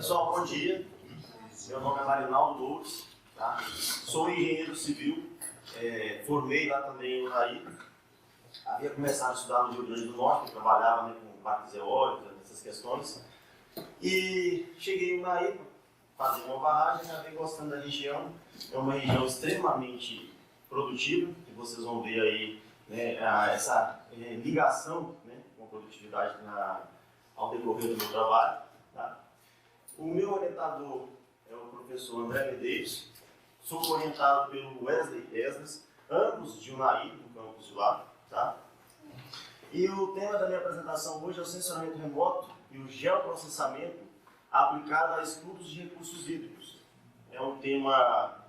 Pessoal, bom dia. Meu nome é Marinaldo Loures, tá? Sou engenheiro civil, formei lá também no RAI. Havia começado a estudar no Rio Grande do Norte, trabalhava, né, com parques eólicos, essas questões. E cheguei no RAI para fazer uma barragem, acabei gostando da região. É uma região extremamente produtiva, que vocês vão ver aí, né, essa ligação, né, com a produtividade ao decorrer do meu trabalho. Tá? O meu orientador é o professor André Medeiros, sou orientado pelo Wesley Esnes, ambos de Unai, no campus de lá. Tá? E o tema da minha apresentação hoje é o sensoramento remoto e o geoprocessamento aplicado a estudos de recursos hídricos. É um tema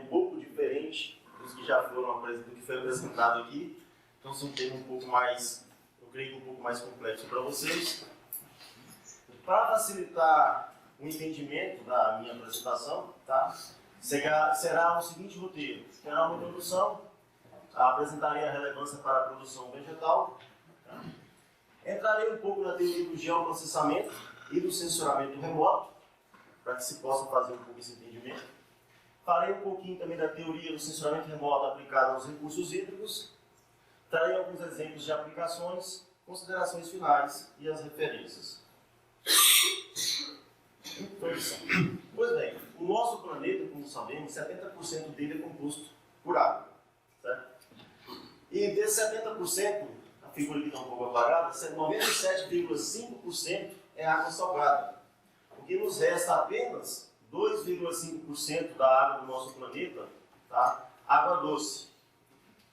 um pouco diferente dos que já foram do que foi apresentado aqui, então é um tema um pouco mais, eu creio que um pouco mais complexo para vocês. Para facilitar o entendimento da minha apresentação, tá? Será o seguinte roteiro: será uma introdução, apresentarei a relevância para a produção vegetal, tá? Entrarei um pouco na teoria do geoprocessamento e do sensoramento remoto, para que se possa fazer um pouco esse entendimento. Farei um pouquinho também da teoria do sensoramento remoto aplicado aos recursos hídricos, trarei alguns exemplos de aplicações, considerações finais e as referências. Introdução. Pois bem, o nosso planeta, como sabemos, 70% dele é composto por água. Certo? E desse 70%, a figura aqui está um pouco apagada, 97,5% é água salgada. O que nos resta apenas 2,5% da água do nosso planeta, tá? Água doce.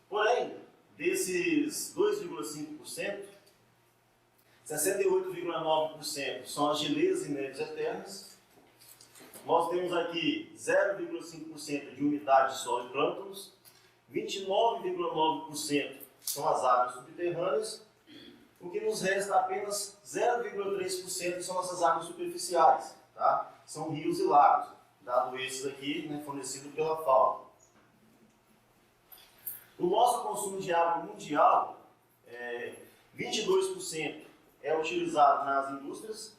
Porém, desses 2,5%, 68,9% são as geleiras e neves eternas. Nós temos aqui 0,5% de umidade de solo e plânctons, 29,9% são as águas subterrâneas, o que nos resta apenas 0,3% são essas águas superficiais, tá? São rios e lagos, dado esses aqui, né, fornecidos pela fauna. O nosso consumo de água mundial, 22% é utilizado nas indústrias,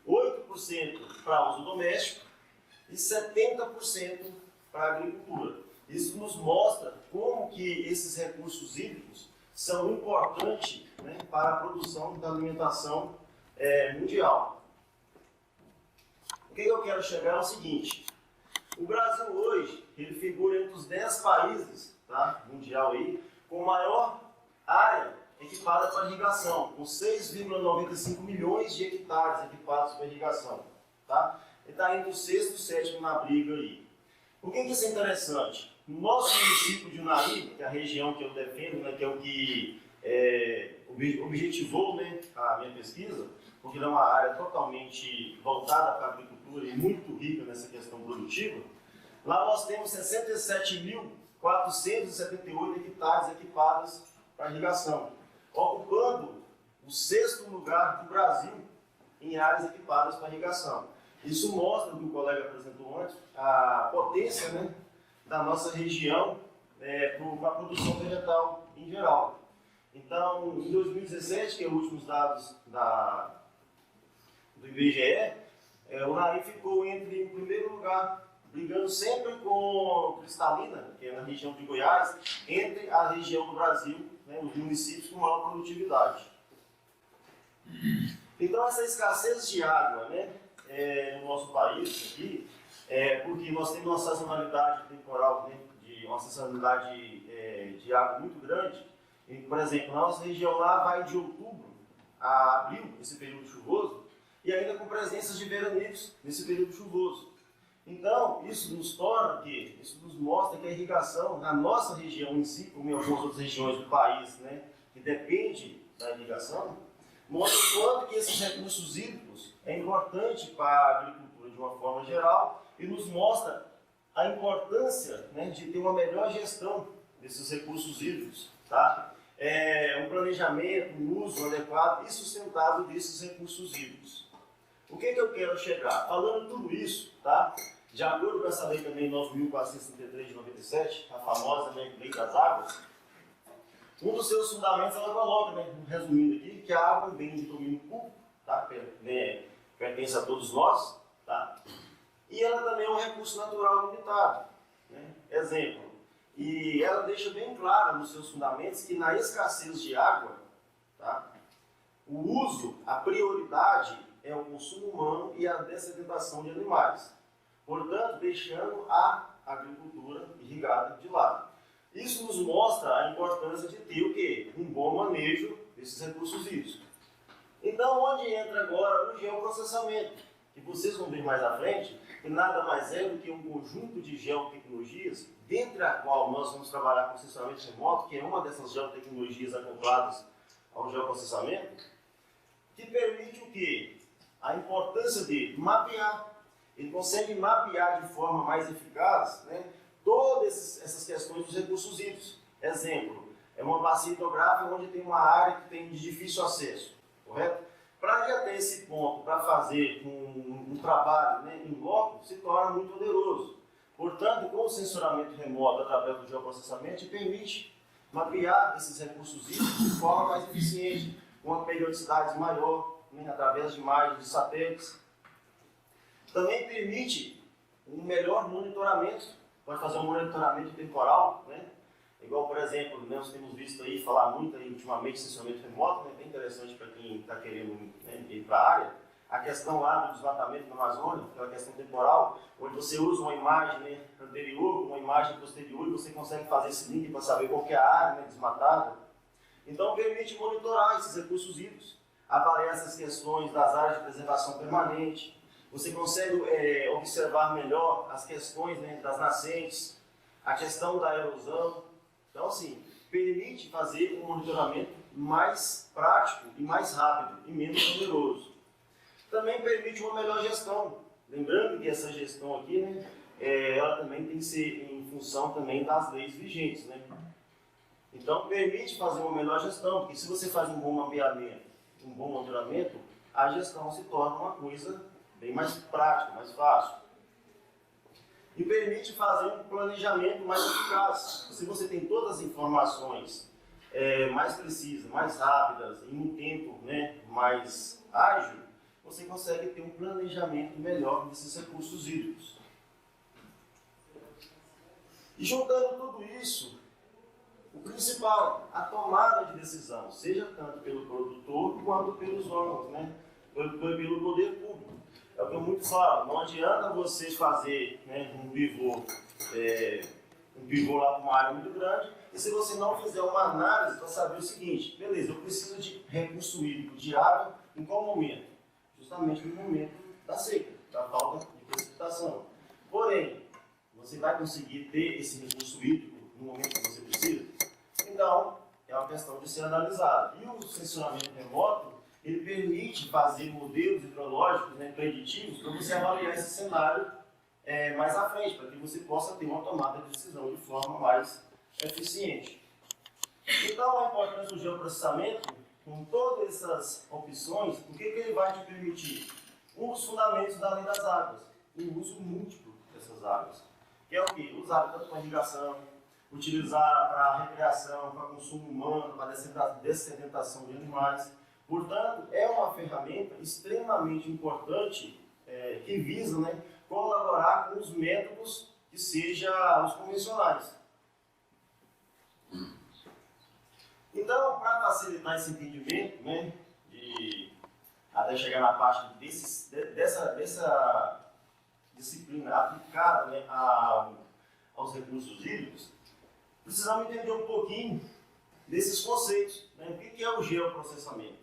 8% para uso doméstico e 70% para a agricultura. Isso nos mostra como que esses recursos hídricos são importantes, né, para a produção da alimentação mundial. O que eu quero chegar é o seguinte: o Brasil hoje ele figura entre os 10 países, tá, mundial aí, com maior área equipada para irrigação, com 6,95 milhões de hectares equipados para irrigação. Tá? Ele está entre o sexto e o sétimo na briga aí. Por que isso é interessante? No nosso município de Unai, que é a região que eu defendo, né, que é o que objetivou, né, a minha pesquisa, porque é uma área totalmente voltada para a agricultura e muito rica nessa questão produtiva, lá nós temos 67.478 hectares equipados para irrigação, ocupando o 6º lugar do Brasil em áreas equipadas para irrigação. Isso mostra, o que o colega apresentou antes, a potência, né, da nossa região para a produção vegetal em geral. Então, em 2017, que é os últimos dados do IBGE, o RAI ficou em primeiro lugar, brigando sempre com Cristalina, que é na região de Goiás, entre a região do Brasil, né, os municípios com maior produtividade. Então, essa escassez de água, né, no nosso país, aqui, porque nós temos uma sazonalidade temporal, né, uma sazonalidade de água muito grande. E, por exemplo, na nossa região lá vai de outubro a abril, esse período chuvoso, e ainda com presenças de veranicos nesse período chuvoso. Então, isso nos torna que, isso nos mostra que a irrigação na nossa região em si, como em algumas outras regiões do país, né, que depende da irrigação, mostra o quanto que esses recursos hídricos é importante para a agricultura de uma forma geral e nos mostra a importância, né, de ter uma melhor gestão desses recursos hídricos, tá? Um planejamento, um uso adequado e sustentável desses recursos hídricos. O que eu quero chegar? Falando tudo isso, tá? De acordo com essa lei também 9.433 de 97, a famosa Lei das Águas, um dos seus fundamentos ela coloca, né, resumindo aqui, que a água vem de domínio público, tá? pertence a todos nós, tá? E ela também é um recurso natural limitado, né? Exemplo, e ela deixa bem claro nos seus fundamentos que na escassez de água, tá, o uso, a prioridade é o consumo humano e a dessedentação de animais, portanto, deixando a agricultura irrigada de lado. Isso nos mostra a importância de ter o quê? Um bom manejo desses recursos hídricos. Então, onde entra agora o geoprocessamento, que vocês vão ver mais à frente, que nada mais é do que um conjunto de geotecnologias, dentre a qual nós vamos trabalhar com sensoramento remoto, que é uma dessas geotecnologias acopladas ao geoprocessamento, que permite o quê? A importância de mapear. Ele consegue mapear de forma mais eficaz, né, todas essas questões dos recursos hídricos. Exemplo, é uma bacia hidrográfica onde tem uma área que tem de difícil acesso, correto? Para ir até esse ponto, para fazer um trabalho, né, em loco, se torna muito oneroso. Portanto, com o sensoramento remoto através do geoprocessamento, permite mapear esses recursos hídricos de forma mais eficiente, com uma periodicidade maior, né, através de imagens de satélites. Também permite um melhor monitoramento, pode fazer um monitoramento temporal, né? Igual, por exemplo, nós temos visto aí, falar muito aí ultimamente de sensoramento remoto, né? Bem interessante para quem está querendo, né, ir para a área. A questão lá do desmatamento na Amazônia, aquela questão temporal, onde você usa uma imagem, né, anterior, uma imagem posterior, e você consegue fazer esse link para saber qual que é a área, né, desmatada. Então, permite monitorar esses recursos hídricos, avaliar essas questões das áreas de preservação permanente. Você consegue observar melhor as questões, né, das nascentes, a questão da erosão. Então, assim, permite fazer um monitoramento mais prático e mais rápido e menos oneroso. Também permite uma melhor gestão. Lembrando que essa gestão aqui, né, ela também tem que ser em função também das leis vigentes, né? Então, permite fazer uma melhor gestão, porque se você faz um bom mapeamento, um bom monitoramento, a gestão se torna uma coisa bem mais prática, mais fácil. E permite fazer um planejamento mais eficaz. Se você tem todas as informações mais precisas, mais rápidas, em um tempo, né, mais ágil, você consegue ter um planejamento melhor desses recursos hídricos. E juntando tudo isso, o principal, a tomada de decisão, seja tanto pelo produtor quanto pelos órgãos, né, pelo poder público. É o que eu muito falo, não adianta você fazer, né, um pivô lá para uma área muito grande, e se você não fizer uma análise para saber o seguinte, beleza, eu preciso de recurso hídrico, de água, em qual momento? Justamente no momento da seca, da falta de precipitação. Porém, você vai conseguir ter esse recurso hídrico no momento que você precisa? Então, é uma questão de ser analisada. E o sensoramento remoto, ele permite fazer modelos hidrológicos, né, preditivos, para você avaliar esse cenário mais à frente, para que você possa ter uma tomada de decisão de forma mais eficiente. Então, a importância do geoprocessamento, com todas essas opções, o que ele vai te permitir? Um dos fundamentos da lei das águas, o uso múltiplo dessas águas, que é o quê? Usar tanto para irrigação, utilizar para recreação, para consumo humano, para dessedentação de animais. Portanto, é uma ferramenta extremamente importante que visa, né, colaborar com os métodos que sejam os convencionais. Então, para facilitar esse entendimento, né, até chegar na parte dessa disciplina aplicada, né, aos recursos hídricos, precisamos entender um pouquinho desses conceitos, né? O que é o geoprocessamento?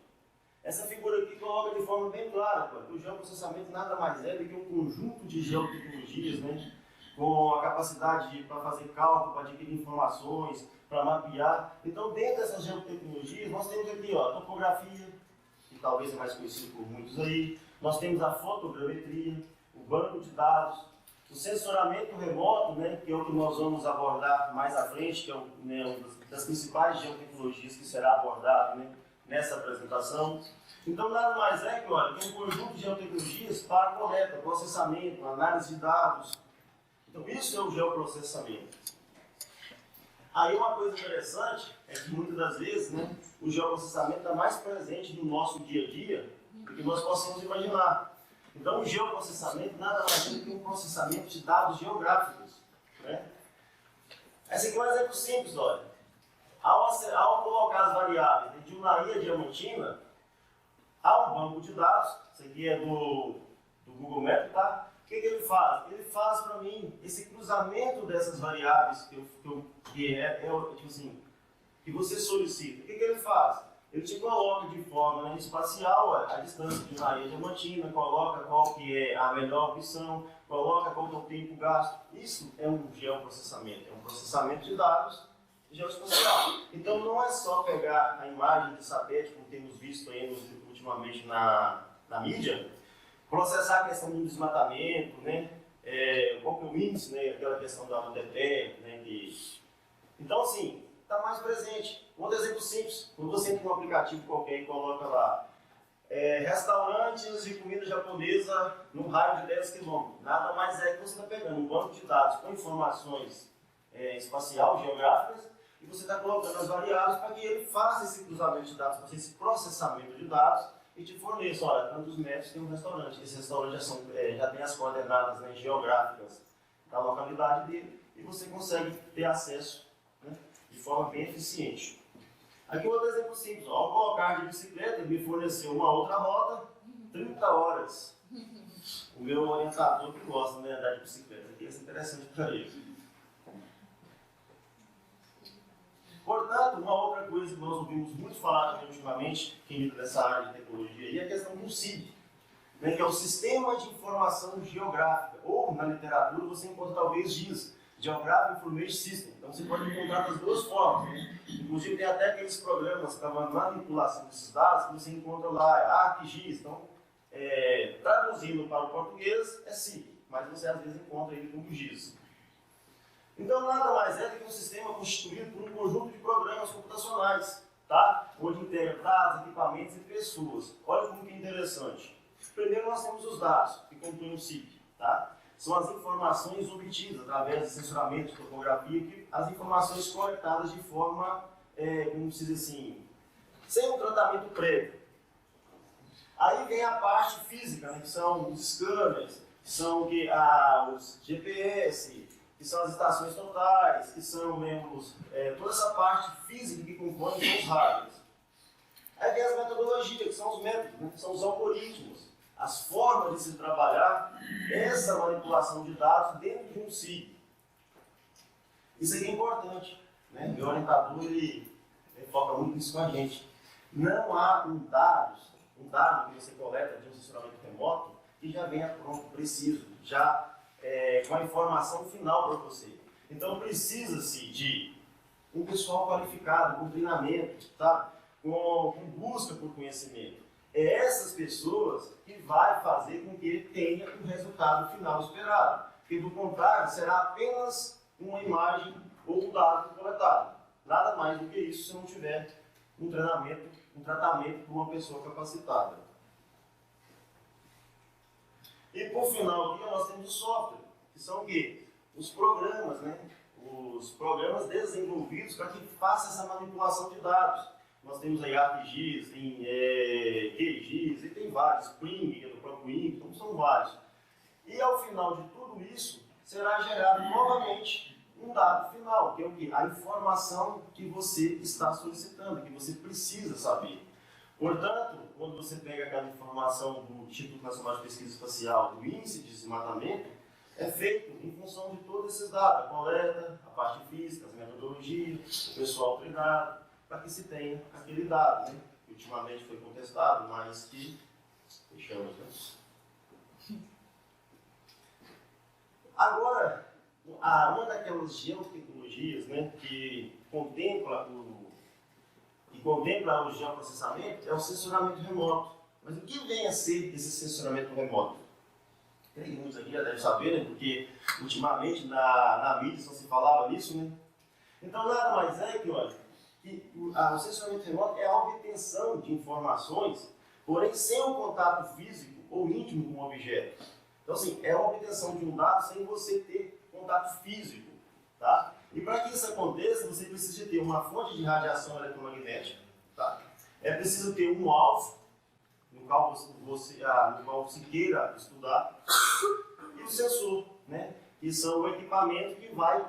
Essa figura aqui coloca de forma bem clara que o geoprocessamento nada mais é do que um conjunto de geotecnologias, né, com a capacidade para fazer cálculo, para adquirir informações, para mapear. Então, dentro dessas geotecnologias, nós temos aqui, ó, a topografia, que talvez é mais conhecido por muitos aí, nós temos a fotogrametria, o banco de dados, o sensoramento remoto, né, que é o que nós vamos abordar mais à frente, que é uma das principais geotecnologias que será abordado, né, nessa apresentação. Então, nada mais é que, olha, tem um conjunto de geotecnologias para coleta, processamento, análise de dados. Então, isso é o geoprocessamento. Aí, uma coisa interessante é que, muitas das vezes, né, o geoprocessamento está mais presente no nosso dia a dia do que nós possamos imaginar. Então, o geoprocessamento nada mais é do que um processamento de dados geográficos. Né? Esse aqui é um exemplo simples, olha. Ao colocar as variáveis de Unai a Diamantina, há um banco de dados, isso aqui é do Google Maps, tá? O que ele faz? Ele faz para mim esse cruzamento dessas variáveis que você solicita. O que ele faz? Ele te coloca de forma espacial a distância de Unai a Diamantina, coloca qual que é a melhor opção, coloca qual que é o tempo gasto. Isso é um geoprocessamento, é um processamento de dados geoespacial. Então não é só pegar a imagem de satélite, como temos visto aí ultimamente na mídia, processar a questão do desmatamento, né? Qual que é o índice, né? Aquela questão da UTP, né? Então, assim, está mais presente. Um outro exemplo simples, quando você entra num aplicativo qualquer e coloca lá restaurantes de comida japonesa no raio de 10 km. Nada mais é que você está pegando um banco de dados com informações espacial, geográficas, e você está colocando as variáveis para que ele faça esse cruzamento de dados, faça esse processamento de dados e te forneça, olha, tantos metros tem um restaurante. Esse restaurante já tem as coordenadas, né, geográficas da localidade dele e você consegue ter acesso, né, de forma bem eficiente. Aqui outro exemplo simples, ao colocar de bicicleta, ele me forneceu uma outra rota, 30 horas. O meu orientador que gosta de andar de bicicleta, aqui é interessante para ele. Portanto, uma outra coisa que nós ouvimos muito falar também ultimamente, quem lida nessa área de tecnologia, é a questão do SIG, né, que é o Sistema de Informação Geográfica, ou na literatura você encontra talvez GIS, Geographic Information System. Então você pode encontrar das duas formas. Né? Inclusive tem até aqueles programas para manipulação desses dados que você encontra lá, ArcGIS. Então, traduzindo para o português é SIG, mas você às vezes encontra ele como GIS. Então, nada mais é do que um sistema constituído por um conjunto de programas computacionais, tá? Onde integra dados, equipamentos e pessoas. Olha como que é interessante. Primeiro, nós temos os dados, que compõem o SIG, tá? São as informações obtidas através de censuramento, de topografia, as informações coletadas de forma, como se diz assim, sem um tratamento prévio. Aí vem a parte física, né, que são os scanners, que são os GPS, que são as estações totais, que são toda essa parte física que compõe os hardwares. Aí vem as metodologias, que são os métodos, né, que são os algoritmos, as formas de se trabalhar essa manipulação de dados dentro de um SIG. Isso aqui é importante, né? Meu orientador ele foca muito nisso com a gente. Não há um dado que você coleta de um censuramento remoto que já venha pronto, preciso, já com a informação final para você. Então precisa-se de um pessoal qualificado, com treinamento, tá? com busca por conhecimento. É essas pessoas que vai fazer com que ele tenha o resultado final esperado. Porque do contrário, será apenas uma imagem ou um dado coletado. Nada mais do que isso se não tiver um treinamento, um tratamento por uma pessoa capacitada. E por final aqui nós temos o software, que são o quê? Os programas, né? Os programas desenvolvidos para que faça essa manipulação de dados. Nós temos aí ArcGIS, tem QGIS, e tem vários, Spring, que é do próprio INC, então são vários. E ao final de tudo isso, será gerado novamente um dado final, que é o quê? A informação que você está solicitando, que você precisa saber. Portanto, quando você pega aquela informação do Instituto Nacional de Pesquisa Espacial, do Índice de Desmatamento, é feito em função de todos esses dados, a coleta, a parte física, as metodologias, o pessoal treinado, para que se tenha aquele dado, né? Que ultimamente foi contestado, mas que deixamos, né? Agora, uma daquelas geotecnologias, né, que contempla o geoprocessamento é o censuramento remoto. Mas o que vem a ser esse censuramento remoto? Tem muitos aqui já devem saber, né, porque ultimamente na mídia só se falava nisso, né? Então nada mais é que, olha, o censuramento remoto é a obtenção de informações, porém sem um contato físico ou íntimo com o objeto. Então assim, é a obtenção de um dado sem você ter contato físico, tá? E para que isso aconteça, você precisa de ter uma fonte de radiação eletromagnética, tá? É preciso ter um alvo, no qual você queira estudar, e o sensor, né, que são o equipamento que vai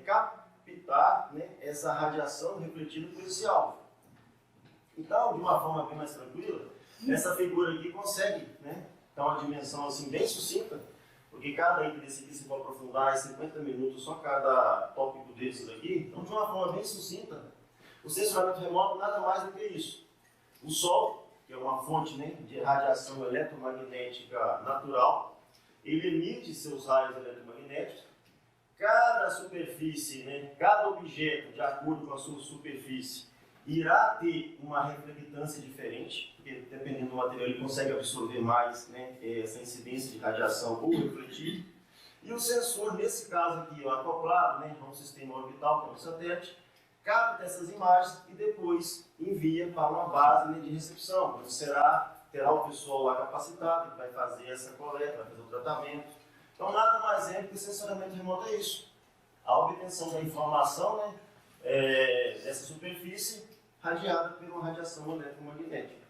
captar, né, essa radiação refletida por esse alvo. Então, de uma forma bem mais tranquila, essa figura aqui consegue, né, dar uma dimensão assim, bem sucinta, porque cada item desse aqui, se for aprofundar, é 50 minutos só cada tópico desses aqui. Então, de uma forma bem sucinta, o sensoramento remoto nada mais do que isso. O Sol, que é uma fonte, né, de radiação eletromagnética natural, ele emite seus raios eletromagnéticos. Cada superfície, né, cada objeto, de acordo com a sua superfície, irá ter uma reflectância diferente, porque dependendo do material ele consegue absorver mais, né, essa incidência de radiação ou refletir. E o sensor, nesse caso aqui, ó, acoplado, né, a um sistema orbital, que é um satélite, capta essas imagens e depois envia para uma base, né, de recepção, onde terá o pessoal lá capacitado que vai fazer essa coleta, vai fazer o tratamento. Então nada mais é do que o sensoramento remoto é isso. A obtenção da informação, né, dessa superfície radiada por uma radiação eletromagnética.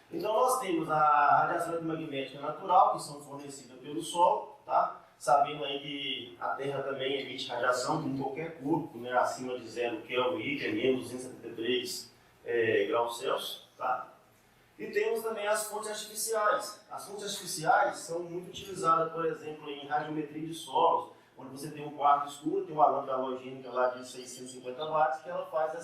Então nós temos a radiação eletromagnética natural, que são fornecidas pelo Sol, tá? Sabendo aí que a Terra também emite radiação em qualquer corpo, né, acima de 0 Kelvin, que é menos 273 graus Celsius, tá? E temos também as fontes artificiais. As fontes artificiais são muito utilizadas, por exemplo, em radiometria de solos, onde você tem um quarto escuro, tem uma lâmpada halogênica lá de 650 watts, que ela faz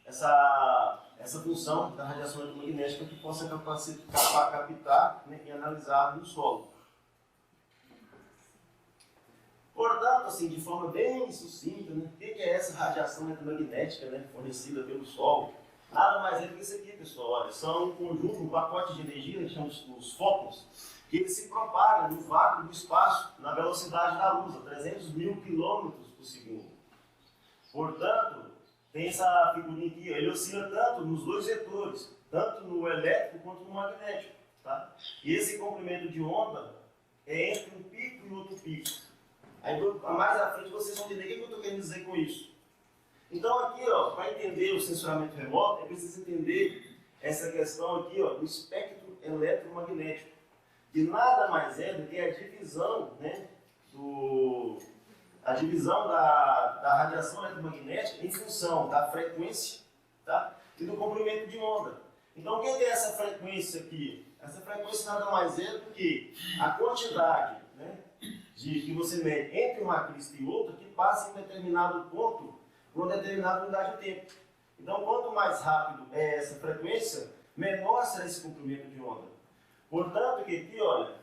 essa função da radiação eletromagnética que possa captar, né, e analisar no solo. Portanto, assim, de forma bem sucinta, né, o que é essa radiação eletromagnética, né, fornecida pelo Sol? Nada mais é do que isso aqui, pessoal. Olha, são um conjunto, um pacote de energia, que chama os fótons, que ele se propaga no vácuo do espaço na velocidade da luz, a 300.000 km por segundo. Portanto, tem essa figurinha aqui, ele oscila tanto nos dois vetores, tanto no elétrico quanto no magnético. Tá? E esse comprimento de onda é entre um pico e outro pico. Aí mais à frente vocês vão entender o que eu estou querendo dizer com isso. Então aqui, para entender o sensoramento remoto, é preciso entender essa questão aqui, do espectro eletromagnético, que nada mais é do que a divisão, né, da radiação eletromagnética em função da frequência, tá, e do comprimento de onda. Então o que é essa frequência aqui? Essa frequência nada mais é do que a quantidade, né, que você mede entre uma crista e outra que passa em um determinado ponto por uma determinada unidade de tempo. Então, quanto mais rápido é essa frequência, menor será esse comprimento de onda. Portanto, que aqui, olha,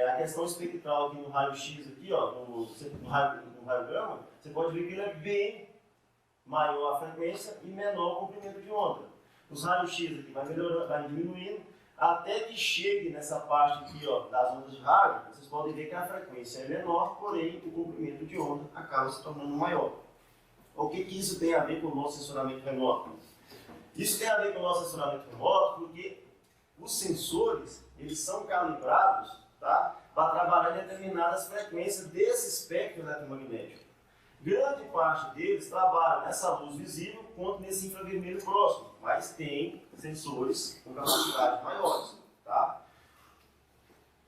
a questão espectral aqui no raio-x, aqui, no raio gama, você pode ver que ele é bem maior a frequência e menor o comprimento de onda. Os raios-x aqui vai melhorando, vai diminuindo, até que chegue nessa parte aqui, das ondas de rádio, vocês podem ver que a frequência é menor, porém o comprimento de onda acaba se tornando maior. O que isso tem a ver com o nosso sensoramento remoto? Isso tem a ver com o nosso sensoramento remoto porque os sensores, eles são calibrados, tá, para trabalhar em determinadas frequências desse espectro eletromagnético. Grande parte deles trabalha nessa luz visível quanto nesse infravermelho próximo, mas tem sensores com capacidades maiores. Tá?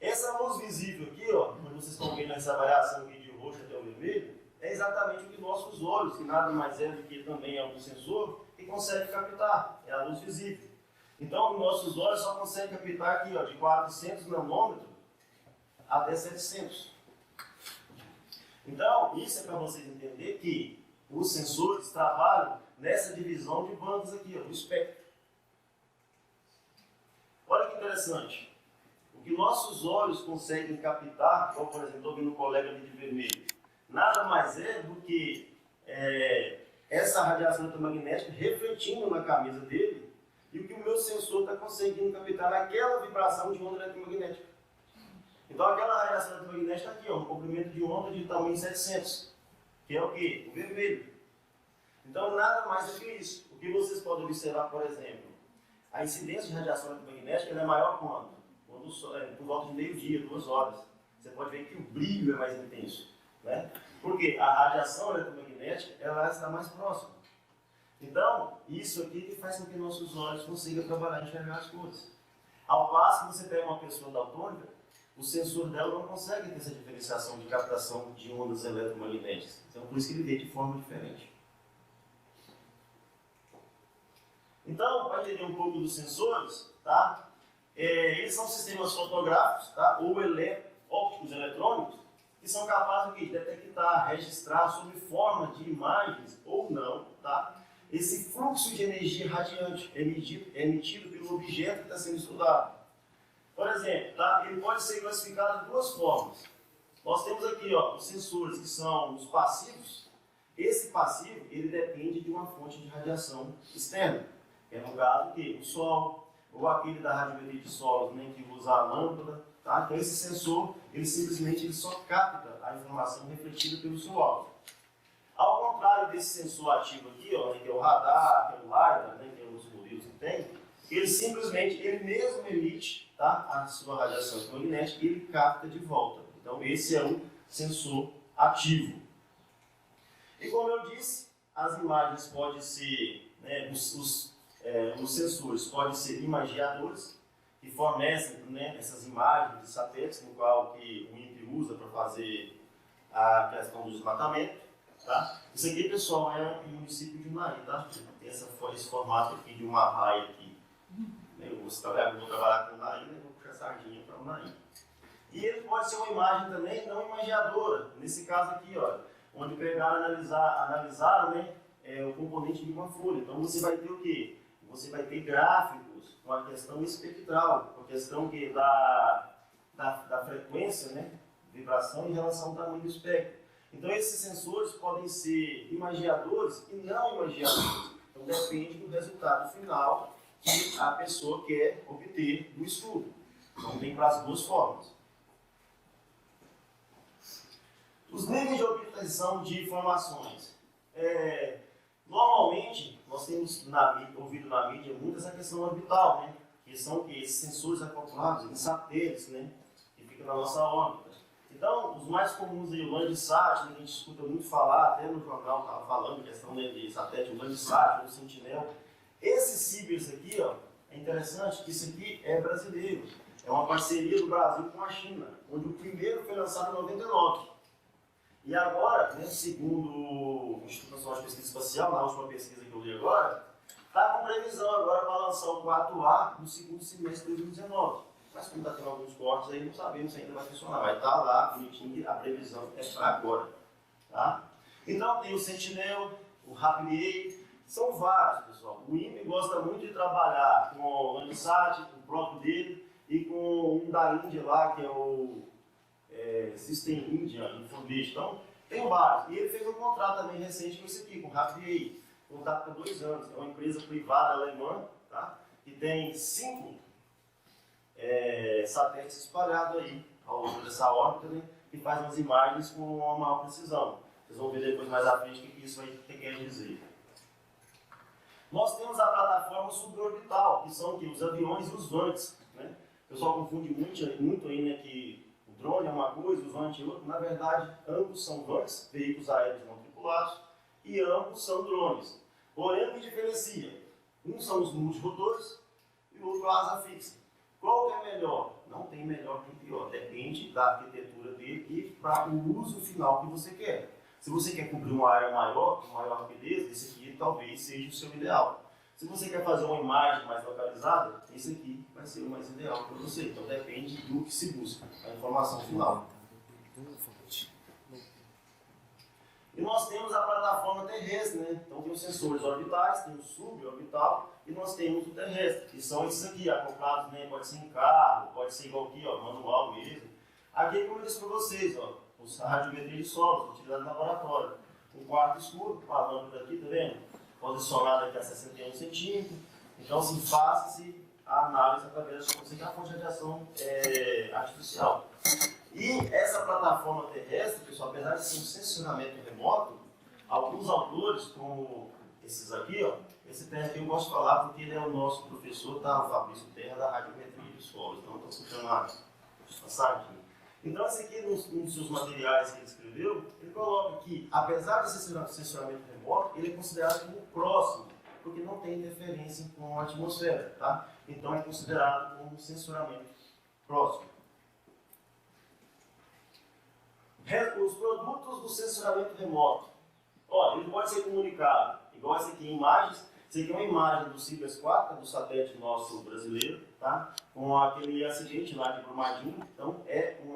Essa luz visível aqui, onde vocês estão vendo essa variação aqui de roxo até o vermelho, é exatamente o que nossos olhos, que nada mais é do que também é um sensor, que consegue captar, é a luz visível. Então, nossos olhos só conseguem captar aqui, de 400 nanômetros até 700. Então, isso é para vocês entenderem que os sensores trabalham nessa divisão de bandas aqui, do espectro. Olha que interessante. O que nossos olhos conseguem captar, como por exemplo, estou vendo um colega ali de vermelho, nada mais é do que essa radiação eletromagnética refletindo na camisa dele e o que o meu sensor está conseguindo captar naquela vibração de onda eletromagnética. Então aquela radiação eletromagnética está aqui, um comprimento de onda de tamanho 700, que é o quê? O vermelho. Então nada mais do que isso. O que vocês podem observar, por exemplo, a incidência de radiação eletromagnética é maior quando? Por volta de meio-dia, 2 horas. Você pode ver que o brilho é mais intenso. Né? Porque a radiação eletromagnética ela está mais próxima. Então, isso aqui faz com que nossos olhos consigam trabalhar e enxergar as coisas. Ao passo que você pega uma pessoa daltônica, o sensor dela não consegue ter essa diferenciação de captação de ondas eletromagnéticas. Então, por isso que ele vê de forma diferente. Então, para entender um pouco dos sensores, tá? Eles são sistemas fotográficos, tá? Ou ópticos eletrônicos, que são capazes de detectar, registrar sob forma de imagens ou não, tá? Esse fluxo de energia radiante emitido pelo objeto que está sendo estudado. Por exemplo, tá? Ele pode ser classificado de duas formas. Nós temos aqui os sensores que são os passivos. Esse passivo ele depende de uma fonte de radiação externa. É no caso que o Sol, ou aquele da radiometria de solos, né, que usa a lâmpada. Tá? Então esse sensor ele simplesmente só capta a informação refletida pelo seu alvo. Ao contrário desse sensor ativo aqui, né, que é o radar, que é o LiDAR, né, que é os modelos que tem, ele mesmo emite, tá, a sua radiação eletromagnética e ele capta de volta. Então esse é um sensor ativo. E como eu disse, as imagens podem ser, né, os sensores podem ser imageadores, que fornecem, né, essas imagens de satélites, no qual que o INPE usa para fazer a questão do desmatamento. Tá? Isso aqui, pessoal, é o município de Unai, tá? Tem esse formato aqui de uma raia aqui. Eu vou trabalhar com Unai, né? Vou puxar a sardinha para Unai. E ele pode ser uma imagem também não imageadora. Nesse caso aqui, ó, onde pegaram e analisaram, né, o componente de uma folha. Então você vai ter o quê? Você vai ter gráficos com a questão espectral, com a questão que da frequência, né, vibração em relação ao tamanho do espectro. Então esses sensores podem ser imageadores e não imageadores. Então depende do resultado final que a pessoa quer obter do estudo. Então tem para as duas formas. Os níveis de obtenção de informações. Normalmente, nós temos ouvido na mídia muito essa questão orbital, né? Que são esses sensores acoplados em satélites, né? Que ficam na nossa órbita. Então, os mais comuns aí, o Landsat, né, que a gente escuta muito falar, até no jornal estava falando, questão, né, de satélite, o Landsat, o Sentinel. Esse Cibers aqui, ó, é interessante que isso aqui é brasileiro. É uma parceria do Brasil com a China, onde o primeiro foi lançado em 99. E agora, né, segundo o Instituto Nacional de Pesquisa Espacial, na última pesquisa que eu li agora, está com previsão agora para lançar o 4A no segundo semestre de 2019. Mas como está tendo alguns cortes aí, não sabemos se ainda vai funcionar. Vai estar lá, bonitinho, a previsão é para agora. Tá? Então tem o Sentinel, o Rapier, são vários, pessoal. O INPE gosta muito de trabalhar com o Landsat, o próprio dele, e com um da Índia lá, que é o System India Information. Então, tem vários. E ele fez um contrato também recente com esse aqui, com o Rapier. Contrato por 2 anos. É uma empresa privada alemã, tá? Que tem 5 satélites espalhados aí ao longo dessa órbita, né? Que faz umas imagens com uma maior precisão. Vocês vão ver depois mais à frente o que isso vai querer dizer. Nós temos a plataforma suborbital, que são aqui, os aviões e os vantes. Né? O pessoal confunde muito aí, né, que o drone é uma coisa, o vante é outra. Na verdade, ambos são vantes, veículos aéreos não tripulados, e ambos são drones. Porém, o que diferencia? Um são os multirotores e o outro a asa fixa. Qual que é melhor? Não tem melhor nem pior. Depende da arquitetura dele e para o uso final que você quer. Se você quer cobrir uma área maior, com maior rapidez, esse aqui talvez seja o seu ideal. Se você quer fazer uma imagem mais localizada, esse aqui vai ser o mais ideal para você. Então depende do que se busca, a informação final. E nós temos a plataforma terrestre, né? Então tem os sensores orbitais, tem o suborbital e nós temos o terrestre, que são esses aqui, acoplados, né? Pode ser em carro, pode ser igual aqui, ó, manual mesmo. Aqui, como eu disse para vocês, ó, a radiometria de solos, utilizada no laboratório. Um quarto escuro, com a lâmpada aqui, tá vendo? Posicionada aqui a 61 centímetros. Então, assim, faça-se a análise através de você que a fonte de radiação artificial. E essa plataforma terrestre, pessoal, apesar de ser um sensionamento remoto, alguns autores, como esses aqui, ó, esse Terra aqui eu gosto de falar porque ele é o nosso professor, tá? O Fabrício Terra, da radiometria de solos. Então, eu estou puxando a sardinha. Então, esse aqui, num dos seus materiais que ele escreveu, ele coloca que, apesar de ser sensoramento remoto, ele é considerado como próximo, porque não tem interferência com a atmosfera, tá? Então, é considerado como sensoramento próximo. Os produtos do sensoramento remoto. Olha, ele pode ser comunicado, igual essa aqui, imagens. Essa aqui é uma imagem do Cibers 4, do satélite nosso brasileiro, tá? Com aquele acidente lá de Brumadinho. Então, é um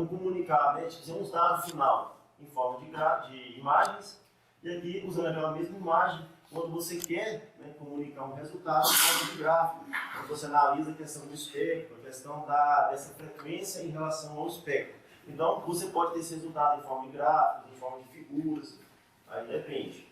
comunicado, né? É um dado final em forma de imagens. E aqui, usando aquela mesma imagem, quando você quer, né, comunicar um resultado em forma de gráfico, quando você analisa a questão do espectro, a questão dessa frequência em relação ao espectro. Então, você pode ter esse resultado em forma de gráficos, em forma de figuras, aí depende.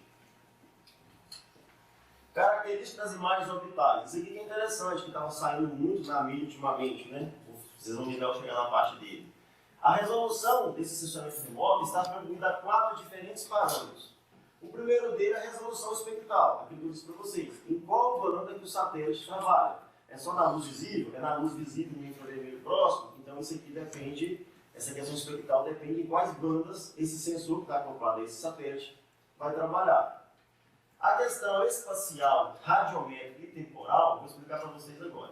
Características das imagens orbitais. Isso aqui que é interessante, que estava saindo muito na mídia ultimamente, né? Vocês vão ver chegar na parte dele. A resolução desse sensoramento remoto está atribuída a 4 diferentes parâmetros. O primeiro dele é a resolução espectral, aquilo que eu disse para vocês. Em qual banda que o satélite trabalha? É só na luz visível? É na luz visível no infravermelho próximo? Então isso aqui depende, essa questão espectral depende de quais bandas esse sensor que está acoplado a esse satélite vai trabalhar. A questão espacial, radiométrica e temporal, vou explicar para vocês agora.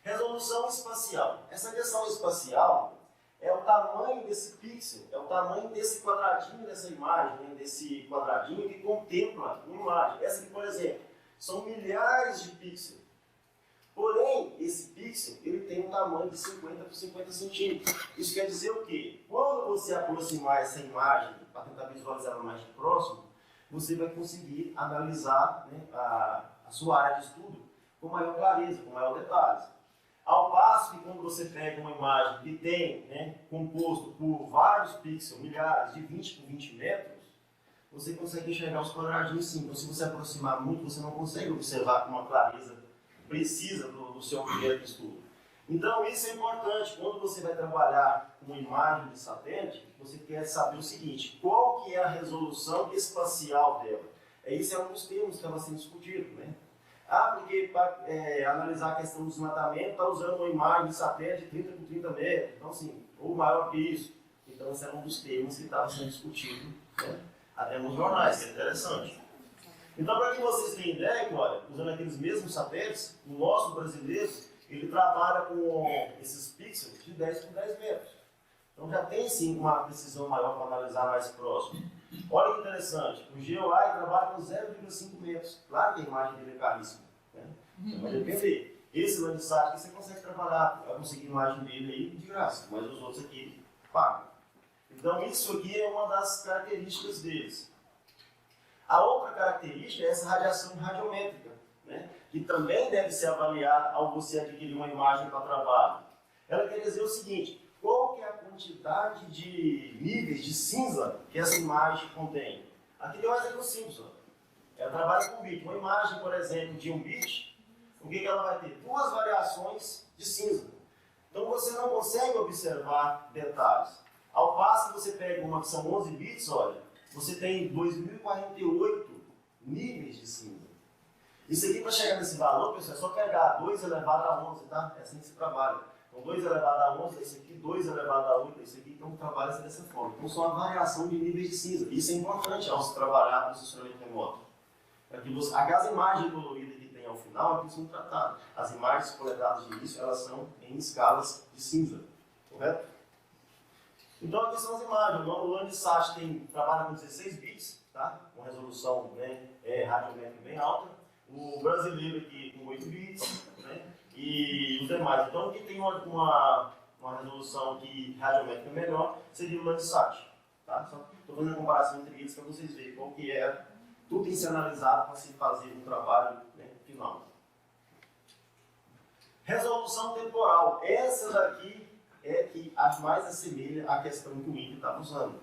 Resolução espacial. Essa questão espacial é o tamanho desse pixel, é o tamanho desse quadradinho dessa imagem, né, desse quadradinho que contempla uma imagem. Essa aqui, por exemplo, são milhares de pixels. Porém, esse pixel ele tem um tamanho de 50 por 50 centímetros. Isso quer dizer o quê? Quando você aproximar essa imagem para tentar visualizar ela mais de próximo, você vai conseguir analisar, né, a sua área de estudo com maior clareza, com maior detalhes. Ao passo que quando você pega uma imagem que tem, né, composto por vários pixels, milhares, de 20 por 20 metros, você consegue enxergar os quadradinhos sim. Então, se você aproximar muito, você não consegue observar com uma clareza precisa do seu objeto de estudo. Então, isso é importante. Quando você vai trabalhar com uma imagem de satélite, você quer saber o seguinte: qual que é a resolução espacial dela? Esse é um dos termos que estava sendo discutido, né? Porque para analisar a questão do desmatamento, está usando uma imagem de satélite de 30 por 30 metros, então assim, ou maior que isso. Então esse é um dos termos que estava sendo discutido, né, até nos jornais, que é interessante. Então, para que vocês tenham ideia, olha, usando aqueles mesmos satélites, o nosso brasileiro, ele trabalha com esses pixels de 10 por 10 metros. Então já tem sim uma precisão maior para analisar mais próximo. Olha que interessante, o GeoEye trabalha com 0,5 metros. Claro que a imagem dele é caríssima, né? Então vai depender. Esse Landsat aqui você consegue trabalhar, vai conseguir a imagem dele aí de graça, mas os outros aqui pagam. Então isso aqui é uma das características deles. A outra característica é essa radiação radiométrica, né, que também deve ser avaliada ao você adquirir uma imagem para trabalho. Ela quer dizer o seguinte: qual que é a quantidade de níveis de cinza que essa imagem contém? Aqui tem um exemplo simples. Ela trabalha com bit. Uma imagem, por exemplo, de um bit, o que ela vai ter? 2 variações de cinza. Então você não consegue observar detalhes. Ao passo que você pega uma que são 11 bits, olha, você tem 2048 níveis de cinza. Isso aqui, para chegar nesse valor, pessoal, é só pegar 2 elevado a 11, tá? É assim que se trabalha. Então 2 elevado a 11 é esse aqui, 2 elevado a 8 é esse aqui, então trabalha dessa forma. Então são uma variação de níveis de cinza. Isso é importante ao se trabalhar com o sensoramento remoto. Aquelas imagens doloridas que tem ao final, aqui são tratadas. As imagens coletadas de início, elas são em escalas de cinza, correto? Então aqui são as imagens. O Landsat trabalha com 16 bits, tá? Com resolução, né, radiométrica bem alta. O brasileiro aqui com 8 bits, né? E os demais. Então aqui tem uma resolução que radiométrica melhor, seria o Landsat. Tá? Estou fazendo a comparação entre eles para vocês verem qual que é. Tudo tem que ser analisado para se fazer um trabalho, né, final. Resolução temporal. Essa daqui é que mais assemelha à questão que o INPE está usando.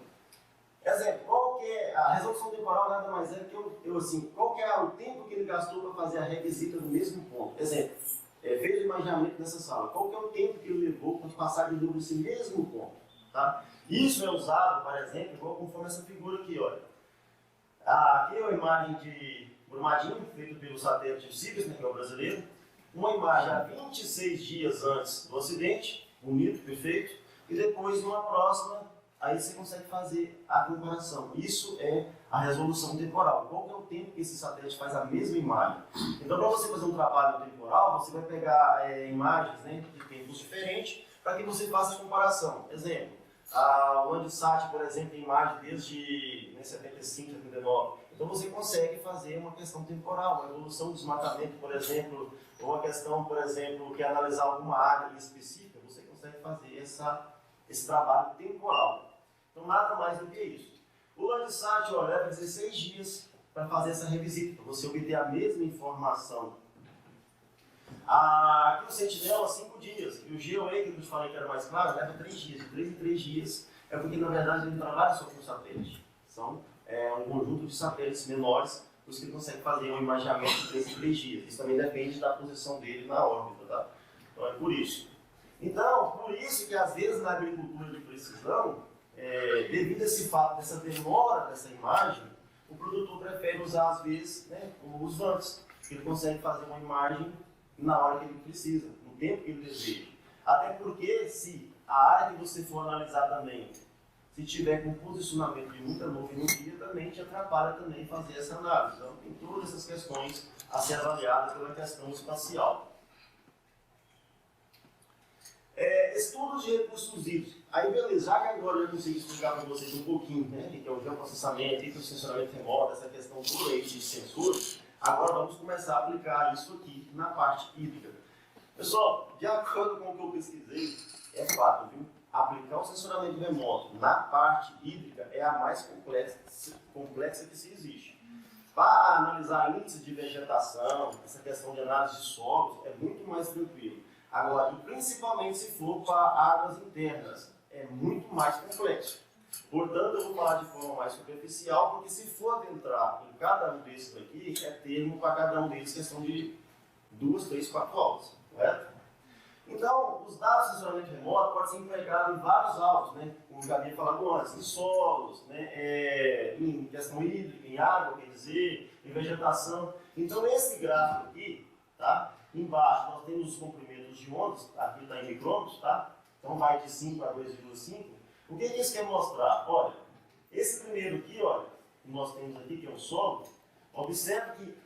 Exemplo, qual que é a resolução temporal? Nada mais é que assim, qual que é o tempo que ele gastou para fazer a revisita no mesmo ponto? Exemplo, veja o imaginamento nessa sala. Qual que é o tempo que ele levou para passar de novo esse mesmo ponto? Tá? Isso é usado, por exemplo, igual conforme essa figura aqui, olha. Aqui é uma imagem de Brumadinho, feita pelo satélite Cibers, né, que é o brasileiro. Uma imagem há 26 dias antes do acidente, bonito, perfeito, e depois, numa próxima, aí você consegue fazer a comparação. Isso é a resolução temporal. Qual que é o tempo que esse satélite faz a mesma imagem? Então, para você fazer um trabalho temporal, você vai pegar imagens, né, de tempos diferentes, para que você faça a comparação. Exemplo, o Landsat, por exemplo, tem imagem desde 75, 79. Então você consegue fazer uma questão temporal, uma evolução do desmatamento, por exemplo, ou uma questão, por exemplo, que é analisar alguma área específica, você consegue fazer esse trabalho temporal. Então nada mais do que isso. O Landsat leva 16 dias para fazer essa revisita, para você obter a mesma informação. Aqui o Sentinela, 5 dias. E o GeoA, que eu te falei que era mais claro, leva 3 dias. De 3 em 3 dias é porque, na verdade, ele trabalha só com satélite. São um conjunto de satélites menores, os que conseguem fazer um imaginamento de 3 em 3 dias. Isso também depende da posição dele na órbita, tá? Então é por isso. Então, por isso que às vezes na agricultura de precisão, devido a esse fato dessa demora dessa imagem, o produtor prefere usar às vezes, né, os VANTs, que ele consegue fazer uma imagem na hora que ele precisa, no tempo que ele deseja. Até porque se a área que você for analisar também, se tiver com posicionamento de muita nuvem no dia, também te atrapalha também fazer essa análise. Então tem todas essas questões a ser avaliadas pela questão espacial. Estudos de recursos hídricos. Aí beleza, já que agora eu consegui explicar para vocês um pouquinho, né, o que é o geoprocessamento, o que é o sensoramento remoto, essa questão toda aí de sensores, agora vamos começar a aplicar isso aqui na parte hídrica. Pessoal, de acordo com o que eu pesquisei, é fato, viu? Aplicar o sensoramento remoto na parte hídrica é a mais complexa que se existe. Para analisar índice de vegetação, essa questão de análise de solos, é muito mais tranquilo. Agora, e principalmente se for para águas internas, é muito mais complexo. Portanto, eu vou falar de forma mais superficial, porque se for adentrar em cada um desses aqui, é termo para cada um deles questão de 2, 3, 4 aulas, correto? Então, os dados de sensoramento remoto podem ser empregados em vários alvos, né? Como já havia falado antes, em solos, né? Em questão hídrica, em água, quer dizer, em vegetação. Então, esse gráfico aqui, tá? Embaixo nós temos os comprimentos de ondas, aqui está em micrômetros, tá? Então vai de 5 a 2,5. O que isso quer mostrar? Olha, esse primeiro aqui, olha, que nós temos aqui, que é o solo, observe que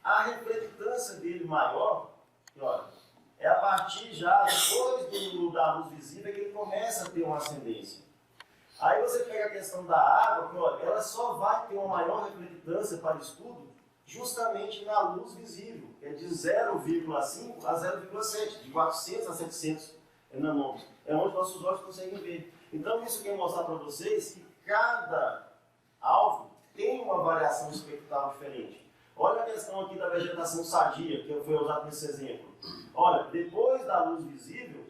a reflectância dele maior, que, olha, é a partir já, depois da luz visível, que ele começa a ter uma ascendência. Aí você pega a questão da água, que, olha, ela só vai ter uma maior reflectância para estudo justamente na luz visível, que é de 0,5 a 0,7, de 400 a 700 nanômetros. É onde nossos olhos conseguem ver. Então isso quer mostrar para vocês que cada alvo tem uma variação espectral diferente. Olha a questão aqui da vegetação sadia, que foi usado nesse exemplo. Olha, depois da luz visível,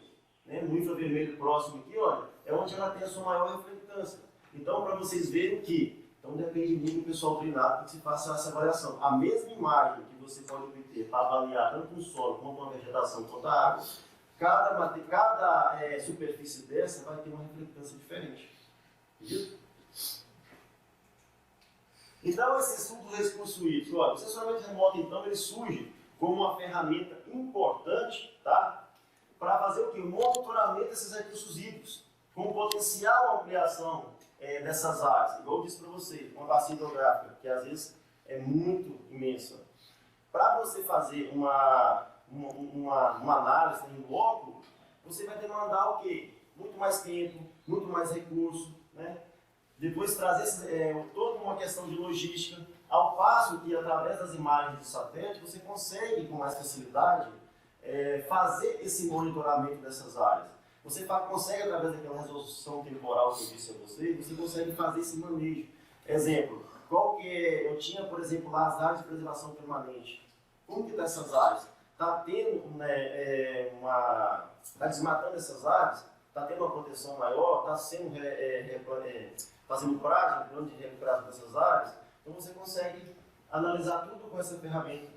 né, no infravermelho próximo aqui, olha, é onde ela tem a sua maior reflectância. Então, para vocês verem que, então depende muito do pessoal treinado que se faça essa avaliação. A mesma imagem que você pode obter para avaliar tanto um solo quanto uma vegetação quanto a água, cada superfície dessa vai ter uma reflectância diferente. Entendeu? Então, esse estudo do recurso hídrico, olha, o sensoramento remoto, então, ele surge como uma ferramenta importante, tá? Para fazer o quê? O monitoramento desses recursos hídricos, com potencial ampliação dessas áreas. Igual eu disse para vocês, uma bacia hidrográfica, que às vezes é muito imensa. Para você fazer uma análise em loco, você vai demandar o quê? Muito mais tempo, muito mais recurso, né? Depois trazer toda uma questão de logística, ao passo que através das imagens de satélite você consegue com mais facilidade fazer esse monitoramento dessas áreas. Você consegue, através daquela resolução temporal que eu disse a vocês, você consegue fazer esse manejo. Exemplo, eu tinha, por exemplo, lá as áreas de preservação permanente. Como que está essas áreas? Está tendo está desmatando essas áreas? Está tendo uma proteção maior? Está sendo fazendo prazo, plano de recuperação dessas áreas? Então você consegue analisar tudo com essa ferramenta.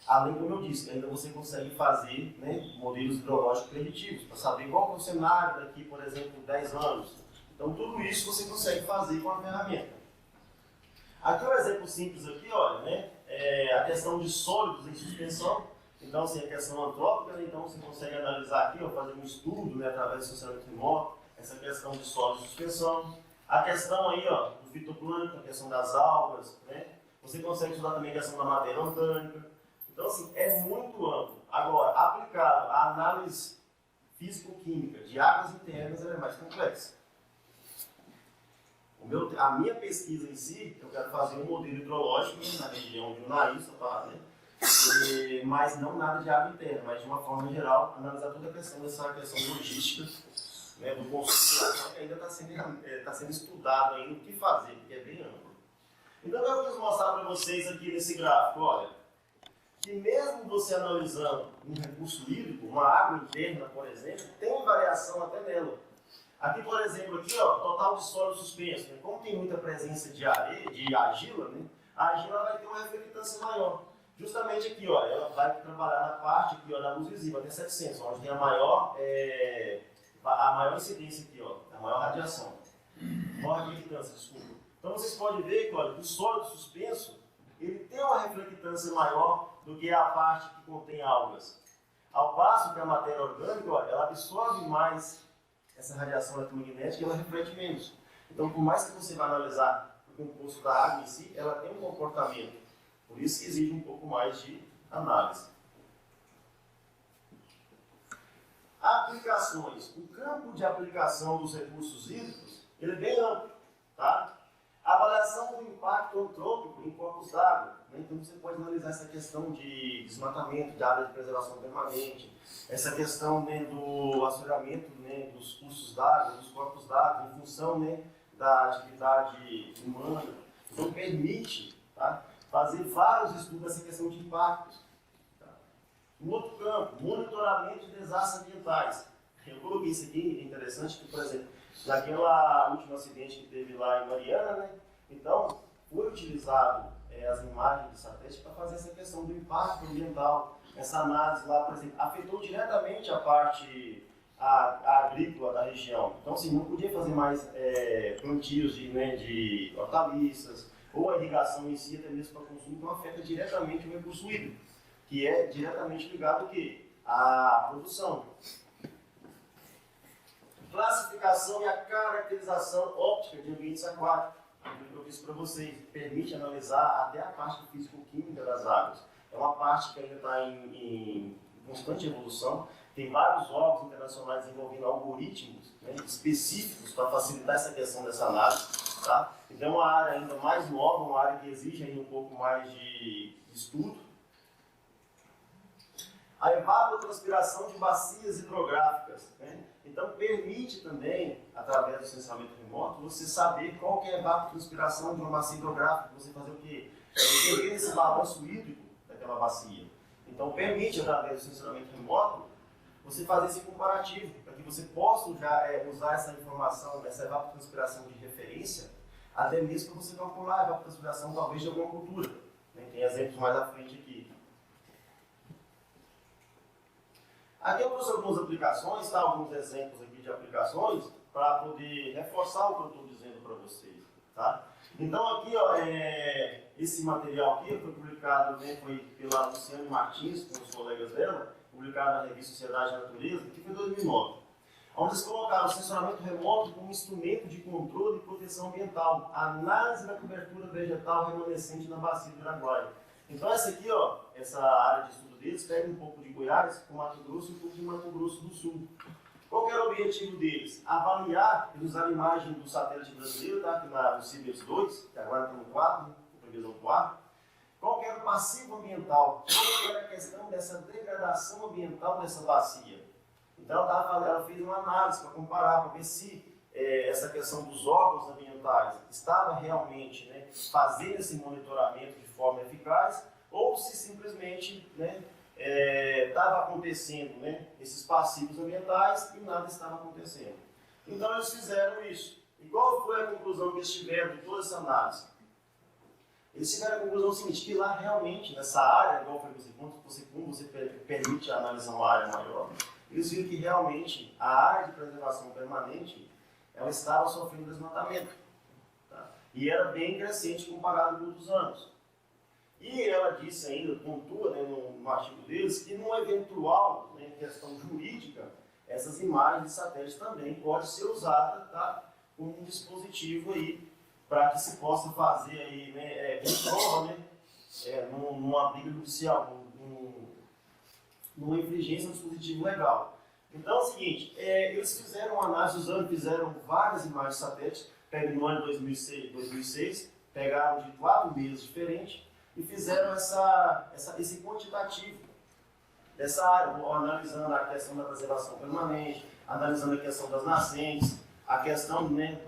Além, como eu disse, ainda você consegue fazer, né, modelos hidrológicos preditivos, para saber qual é o cenário daqui, por exemplo, 10 anos. Então tudo isso você consegue fazer com a ferramenta. Aqui um exemplo simples aqui, olha, né, a questão de sólidos em suspensão. Então, assim, a questão antrópica, né? Então você consegue analisar aqui, ó, fazer um estudo, né, através do funcionamento remoto, essa questão de solo e suspensão. A questão aí, ó, do fitoplâncton, a questão das algas, né? Você consegue estudar também a questão da matéria orgânica. Então, assim, é muito amplo. Agora, aplicado à análise físico-química de águas internas, ela é mais complexa. A minha pesquisa em si, eu quero fazer um modelo hidrológico na região de Unai, né? Mas não nada de água interna, mas de uma forma geral, analisar toda a questão dessa questão logística, né, do consumo, que ainda está sendo estudado ainda o que fazer, porque é bem amplo. Então eu vou mostrar para vocês aqui nesse gráfico, olha, que mesmo você analisando um recurso hídrico, uma água interna, por exemplo, tem variação até nela. Aqui, por exemplo, aqui, ó, total de sólido suspenso, né? Como tem muita presença de areia, de argila, né? A argila vai ter uma reflectância maior. Justamente aqui, ó, ela vai trabalhar na parte aqui, ó, da luz visível, até 700, onde tem a maior incidência aqui, ó, a maior radiação. Maior reflectância, desculpa. Então vocês podem ver que, olha, o sólido suspenso, ele tem uma reflectância maior do que a parte que contém algas. Ao passo que a matéria orgânica, olha, ela absorve mais essa radiação eletromagnética e ela reflete menos. Então, por mais que você vá analisar o composto da água em si, ela tem um comportamento. Por isso que exige um pouco mais de análise. Aplicações. O campo de aplicação dos recursos hídricos, ele é bem amplo, tá? Avaliação do impacto antrópico em corpos d'água. Né? Então você pode analisar essa questão de desmatamento, de área de preservação permanente, essa questão, né, do assoreamento, né, dos cursos d'água, dos corpos d'água, em função, né, da atividade humana. Então permite, tá, fazer vários estudos dessa questão de impactos. Tá? Um outro campo, monitoramento de desastres ambientais. Eu coloquei isso aqui, é interessante, que, por exemplo, naquela último acidente que teve lá em Mariana, né? Então, foi utilizado as imagens de satélite para fazer essa questão do impacto ambiental. Essa análise lá, por exemplo, afetou diretamente a parte agrícola da região. Então, assim, não podia fazer mais plantios de hortaliças, ou a irrigação em si, até mesmo para consumo, então afeta diretamente o recurso hídrico, que é diretamente ligado ao quê? À produção. Classificação e a caracterização óptica de ambientes aquáticos. Aquilo que eu fiz para vocês, permite analisar até a parte físico-química das águas. É uma parte que ainda está em constante evolução. Tem vários órgãos internacionais desenvolvendo algoritmos, né, específicos para facilitar essa questão dessa análise. Tá? Então é uma área ainda mais nova, uma área que exige ainda um pouco mais de estudo. A evapotranspiração de bacias hidrográficas. Né? Então, permite também, através do sensamento remoto, você saber qual que é a evapotranspiração de uma bacia hidrográfica, você fazer o quê? Entender esse balanço hídrico daquela bacia. Então, permite, através do sensamento remoto, você fazer esse comparativo, para que você possa já usar essa informação, essa evapotranspiração de referência, até mesmo para você calcular a evapotranspiração, talvez, de alguma cultura. Né? Tem exemplos mais à frente aqui. Aqui eu trouxe algumas aplicações, tá? Alguns exemplos aqui de aplicações, para poder reforçar o que eu estou dizendo para vocês. Tá? Então aqui, ó, esse material aqui foi publicado, né, foi pela Luciane Martins, com os colegas dela, publicado na revista Sociedade da Natureza, que foi em 2009. Onde eles colocaram o sensoramento remoto como instrumento de controle e proteção ambiental, análise da cobertura vegetal remanescente na bacia do Iraguaia. Então essa aqui, ó, essa área de estudo deles pega um pouco de Goiás, com Mato Grosso e um pouco de Mato Grosso do Sul. Qual que era o objetivo deles? Avaliar, eles usaram a imagem do satélite brasileiro, tá? Aqui no CIBES 2, que agora está no 4, com previsão 4. Qual que era o passivo ambiental? Qual que era a questão dessa degradação ambiental dessa bacia? Então ela fez uma análise para comparar, para ver se essa questão dos órgãos ambientais estava realmente, né, fazendo esse monitoramento de forma eficaz, ou se simplesmente, né, estava acontecendo, né, esses passivos ambientais e nada estava acontecendo. Então eles fizeram isso. E qual foi a conclusão que eles tiveram de toda essa análise? Eles tiveram a conclusão seguinte, que lá realmente, nessa área, igual foi como você permite analisar uma área maior, eles viram que realmente a área de preservação permanente ela estava sofrendo desmatamento. Tá? E era bem crescente comparado com outros anos. E ela disse ainda, pontua, né, no artigo deles, que numa eventual, né, questão jurídica, essas imagens de satélite também podem ser usadas, tá, como um dispositivo aí para que se possa fazer aí, né, prova, né, numa briga judicial, numa infringência do dispositivo legal. Então é o seguinte, eles fizeram uma análise, fizeram várias imagens de satélite, pegaram no ano de 2006, pegaram de 4 meses diferentes e fizeram esse quantitativo dessa área, analisando a questão da preservação permanente, analisando a questão das nascentes, a questão, né,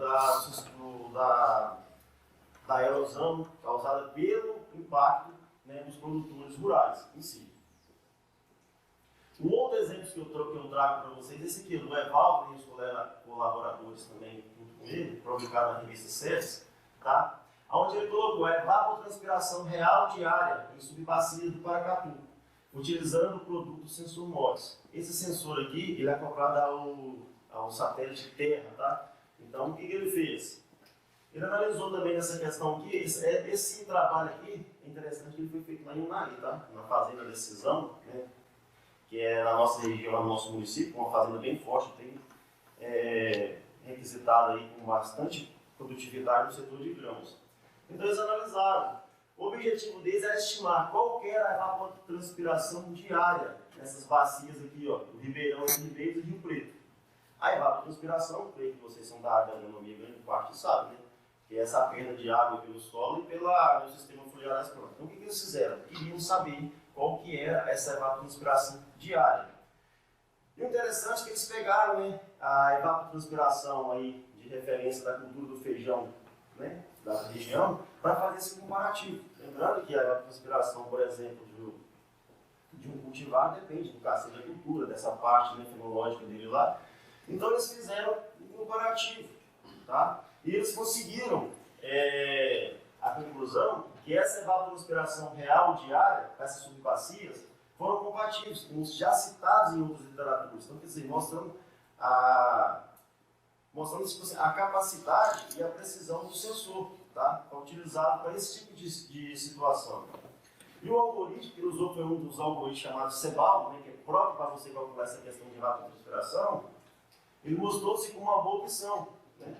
da erosão causada pelo impacto, né, dos produtores rurais em si. Um outro exemplo que eu trago para vocês é esse aqui, do Evaldo e os colaboradores também, junto com ele, publicado na revista SES, tá? Onde ele colocou a evapotranspiração real diária em subbacias do Paracatu, utilizando o produto sensor MODES. Esse sensor aqui, ele é acoplado ao satélite Terra, tá? Então, o que ele fez? Ele analisou também essa questão aqui, esse trabalho aqui, é interessante que ele foi feito lá em Unai, tá? Na Fazenda Decisão, né? Que é na nossa região, no nosso município, uma fazenda bem forte, tem requisitado aí com bastante produtividade no setor de grãos. Então eles analisaram. O objetivo deles era estimar qual que era a evapotranspiração diária nessas bacias aqui, ó, do Ribeirão, entre Ribeiros e Rio Preto. A evapotranspiração, creio que vocês são da área da agronomia, grande parte sabem, né? Que é essa perda de água pelo solo e pelo sistema fluvial das plantas. Então o que eles fizeram? Queriam saber qual que era essa evapotranspiração diária. E o interessante é que eles pegaram, né, a evapotranspiração aí de referência da cultura do feijão, né, da região, para fazer esse comparativo. Lembrando que a evapotranspiração, por exemplo, de um cultivar depende do cacete da cultura, dessa parte, né, fenológica dele lá. Então eles fizeram um comparativo, tá? E eles conseguiram a conclusão que essa evapotranspiração real diária, essas subbacias, foram compatíveis com os já citados em outras literaturas. Então, quer dizer, mostrando a capacidade e a precisão do sensor, tá? Utilizado para esse tipo de situação. E o algoritmo que ele usou foi um dos algoritmos chamados CEBAL, né, que é próprio para você calcular essa questão de evapotranspiração. Ele mostrou-se como uma boa opção, né?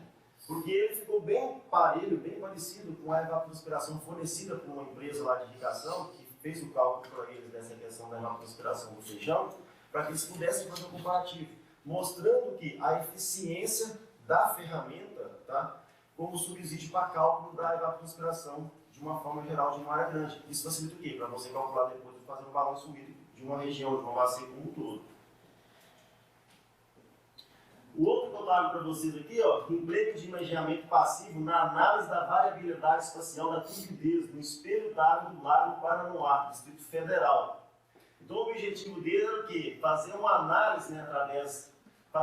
Porque ele ficou bem parelho, bem parecido com a evapotranspiração fornecida por uma empresa lá de irrigação, que fez o cálculo para eles dessa questão da evapotranspiração do feijão, para que eles pudessem fazer um comparativo, mostrando que a eficiência da ferramenta, tá, como subsídio para cálculo da evapotranspiração de uma forma geral de uma área grande. Isso facilita o quê? Para você calcular depois e fazer um balanço hídrico de uma região, de uma bacia como um todo. O outro que eu trago para vocês aqui, ó, emprego de imaginamento passivo na análise da variabilidade espacial da turbidez no espelho d'água do Lago Paranoá, Distrito Federal. Então o objetivo dele era o quê? Fazer uma análise, né, para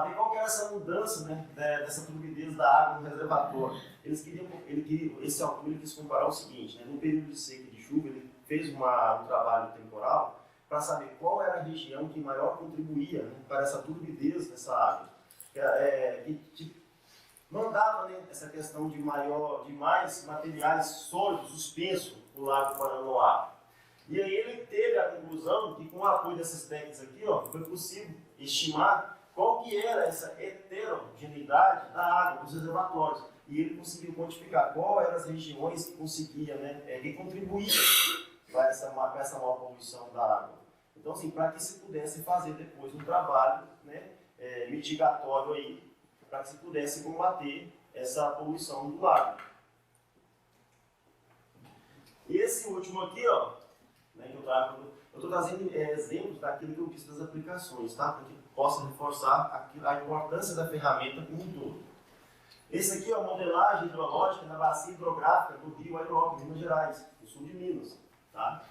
ver qual que era essa mudança, né, dessa turbidez da água no reservatório. Esse autor quis comparar o seguinte, né, no período de seca e de chuva, ele fez um trabalho temporal para saber qual era a região que maior contribuía, né, para essa turbidez dessa água. Que mandava, né, essa questão de mais materiais sólidos suspensos no Lago Paranoá. E aí ele teve a conclusão que, com o apoio dessas técnicas aqui, ó, foi possível estimar qual que era essa heterogeneidade da água dos reservatórios. E ele conseguiu quantificar qual eram as regiões que conseguiam, né, que contribuíam para essa maior poluição da água. Então, assim, para que se pudesse fazer depois um trabalho, né, mitigatório aí, para que se pudesse combater essa poluição do lago. E esse último aqui, ó, né, que eu estou trazendo exemplos daquilo que eu fiz das aplicações, tá? Para que possa reforçar a importância da ferramenta como um todo. Esse aqui é a modelagem hidrológica na bacia hidrográfica do Rio Airoque, Minas Gerais, no sul de Minas, tá?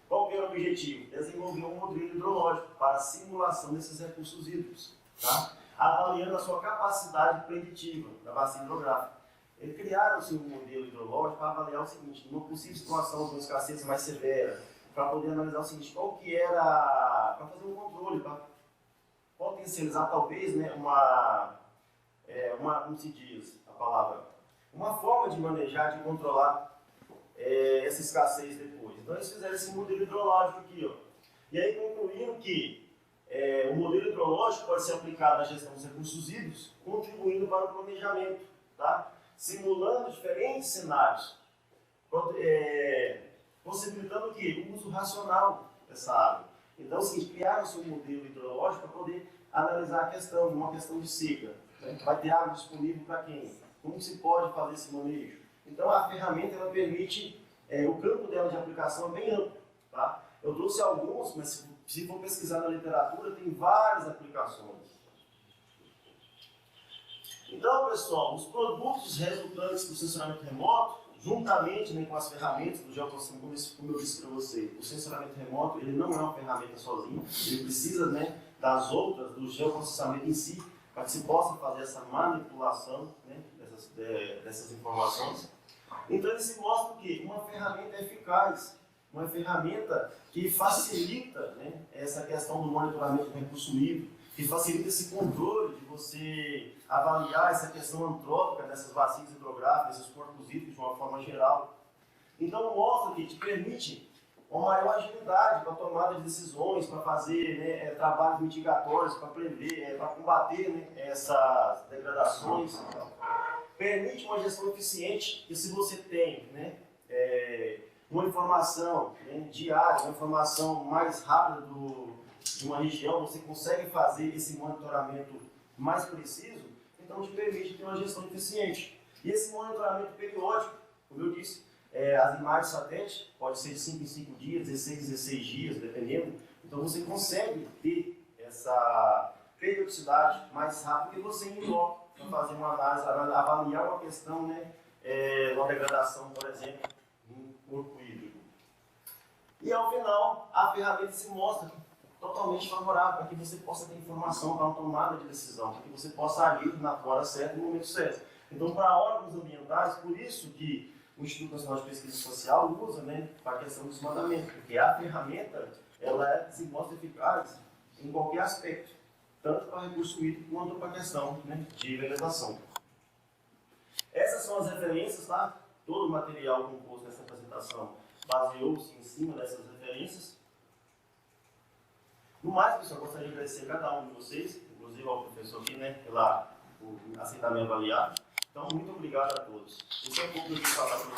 Qual que era o objetivo? Desenvolver um modelo hidrológico para a simulação desses recursos hídricos, tá? Avaliando a sua capacidade preditiva da bacia hidrográfica. Eles criaram-se um modelo hidrológico para avaliar o seguinte, numa possível situação de uma escassez mais severa, para poder analisar o seguinte, qual que era, para fazer um controle, para potencializar talvez, né, como se diz a palavra, uma forma de manejar, de controlar essa escassez depois. Então eles fizeram esse modelo hidrológico aqui, ó. E aí concluíram que o modelo hidrológico pode ser aplicado na gestão dos recursos hídricos, contribuindo para o planejamento, tá? Simulando diferentes cenários, possibilitando o quê? O uso racional dessa água. Então, assim, criaram-se um modelo hidrológico para poder analisar a questão, uma questão de seca. Né? Vai ter água disponível para quem? Como se pode fazer esse manejo? Então, a ferramenta ela permite, o campo dela de aplicação é bem amplo, tá? Eu trouxe alguns, mas se for pesquisar na literatura, tem várias aplicações. Então, pessoal, os produtos resultantes do sensoramento remoto, juntamente, né, com as ferramentas do geoprocessamento, como eu disse para vocês, o sensoramento remoto ele não é uma ferramenta sozinho, ele precisa, né, das outras, do geoprocessamento em si, para que se possa fazer essa manipulação, né, dessas informações. Então, ele se mostra que uma ferramenta eficaz, uma ferramenta que facilita, né, essa questão do monitoramento do recurso hídrico, que facilita esse controle de você avaliar essa questão antrópica dessas bacias hidrográficas, desses corpos hídricos de uma forma geral. Então, mostra que te permite uma maior agilidade para a tomada de decisões, para fazer, né, trabalhos mitigatórios, para prever, para combater, né, essas degradações. Permite uma gestão eficiente, que se você tem, né, uma informação, né, diária, uma informação mais rápida de uma região, você consegue fazer esse monitoramento mais preciso, então te permite ter uma gestão eficiente. E esse monitoramento periódico, como eu disse, as imagens satélite pode ser de 5 em 5 dias, 16 em 16 dias, dependendo. Então você consegue ter essa periodicidade mais rápida que você em loco para fazer uma análise, avaliar uma questão, né, uma degradação, por exemplo, no corpo hídrico. E ao final, a ferramenta se mostra totalmente favorável para que você possa ter informação para uma tomada de decisão, para que você possa agir na hora certa e no momento certo. Então, para órgãos ambientais, por isso que o Instituto Nacional de Pesquisa Social usa, né, para a questão do desmatamento, porque a ferramenta ela se mostra eficaz em qualquer aspecto, tanto para recurso hídrico quanto para a questão, né, de vegetação. Essas são as referências, tá? Todo o material composto nessa apresentação baseou-se em cima dessas referências. No mais, pessoal, gostaria de agradecer a cada um de vocês, inclusive ao professor aqui, né, por aceitar me avaliar. Então, muito obrigado a todos. Esse é um pouco do que eu falar para